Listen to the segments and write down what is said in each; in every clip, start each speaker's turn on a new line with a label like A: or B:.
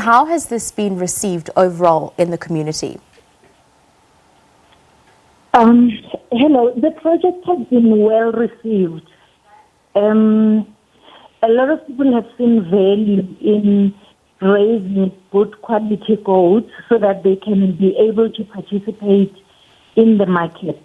A: How has this been received overall in the community?
B: Hello, the project has been well received. A lot of people have seen value in raising good quality goats so that they can be able to participate in the market.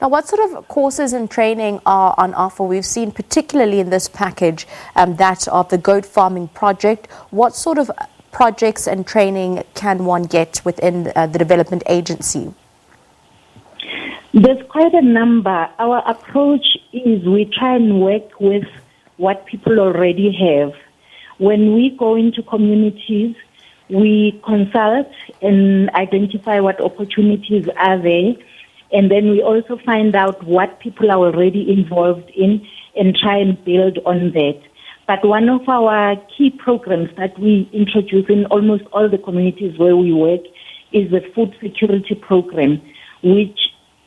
A: Now, what sort of courses and training are on offer? We've seen particularly in this package that of the goat farming project. What sort of projects and training can one get within the development agency?
B: There's quite a number. Our approach is we try and work with what people already have. When we go into communities, we consult and identify what opportunities are there, and then we also find out what people are already involved in and try and build on that. But one of our key programs that we introduce in almost all the communities where we work is the food security program, which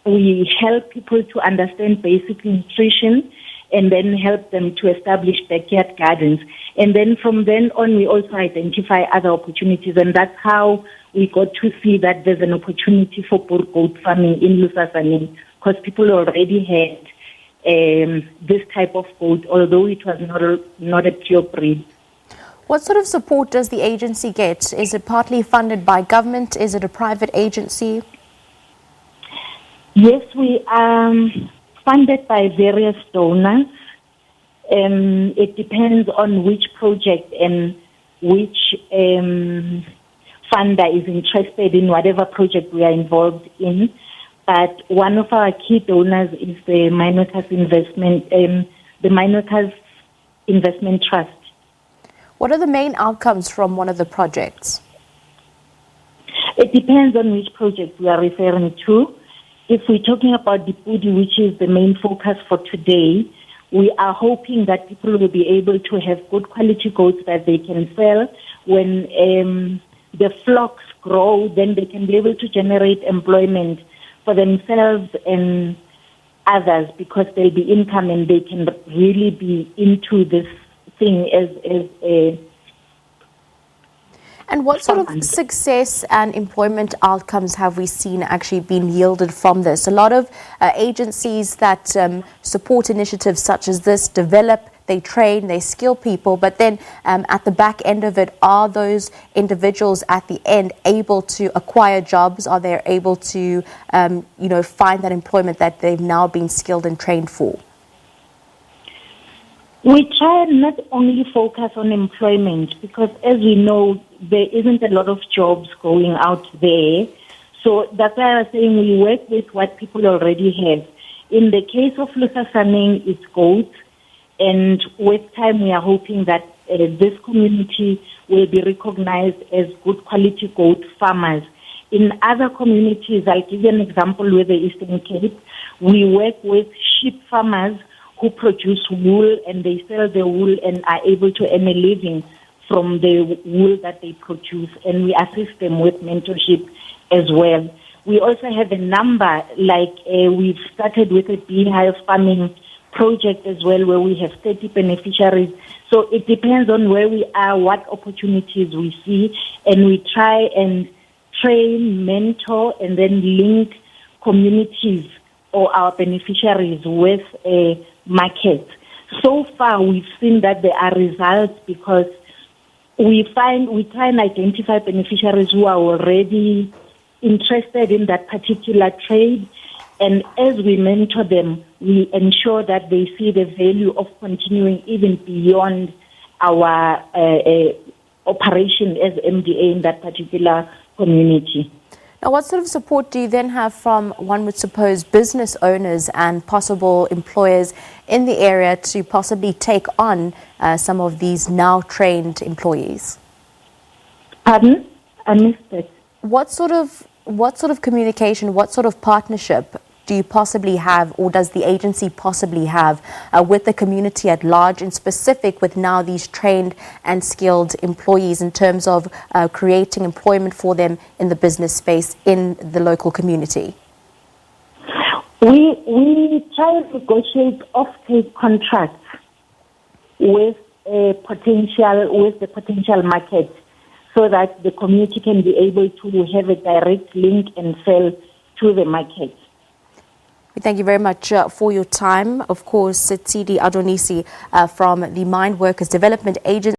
B: we help people to understand basic nutrition and then help them to establish backyard gardens. And then from then on, we also identify other opportunities, and that's how we got to see that there's an opportunity for goat farming in Lusasane, because people already had this type of goat, although it was not a pure breed.
A: What sort of support does the agency get? Is it partly funded by government? Is it a private agency?
B: Yes, we are funded by various donors. It depends on which project and which funder is interested in whatever project we are involved in. But one of our key donors is the Mineworkers Investment Trust.
A: What are the main outcomes from one of the projects?
B: It depends on which project we are referring to. If we're talking about the Pudi, which is the main focus for today, we are hoping that people will be able to have good quality goats that they can sell. When the flocks grow, then they can be able to generate employment for themselves and others, because there'll be income and they can really be into this thing as a.
A: And what sort of success and employment outcomes have we seen actually been yielded from this? A lot of agencies that support initiatives such as this develop, they train, they skill people, but then at the back end of it, are those individuals at the end able to acquire jobs? Are they able to find that employment that they've now been skilled and trained for?
B: We try and not only focus on employment, because as we know, there isn't a lot of jobs going out there. So that's why I was saying we work with what people already have. In the case of Lusasane, it's goats. And with time, we are hoping that this community will be recognized as good quality goat farmers. In other communities, I'll give you an example with the Eastern Cape. We work with sheep farmers who produce wool, and they sell the wool and are able to earn a living from the wool that they produce, and we assist them with mentorship as well. We also have a number, like we've started with a beehive farming project as well, where we have 30 beneficiaries. So it depends on where we are, what opportunities we see, and we try and train, mentor, and then link communities or our beneficiaries with a market. So far, we've seen that there are results, because we try and identify beneficiaries who are already interested in that particular trade, and as we mentor them, we ensure that they see the value of continuing even beyond our operation as MDA in that particular community.
A: Now, what sort of support do you then have from, one would suppose, business owners and possible employers in the area to possibly take on some of these now trained employees?
B: Pardon? I missed it.
A: What sort of communication, what sort of partnership do you possibly have, or does the agency possibly have with the community at large, in specific with now these trained and skilled employees, in terms of creating employment for them in the business space in the local community?
B: We try to negotiate off-take contracts with the potential market. so that the community can be able to have a direct link and sell to the market.
A: We thank you very much for your time. Of course, Tshidi Adonisi from the Mineworkers Development Agency.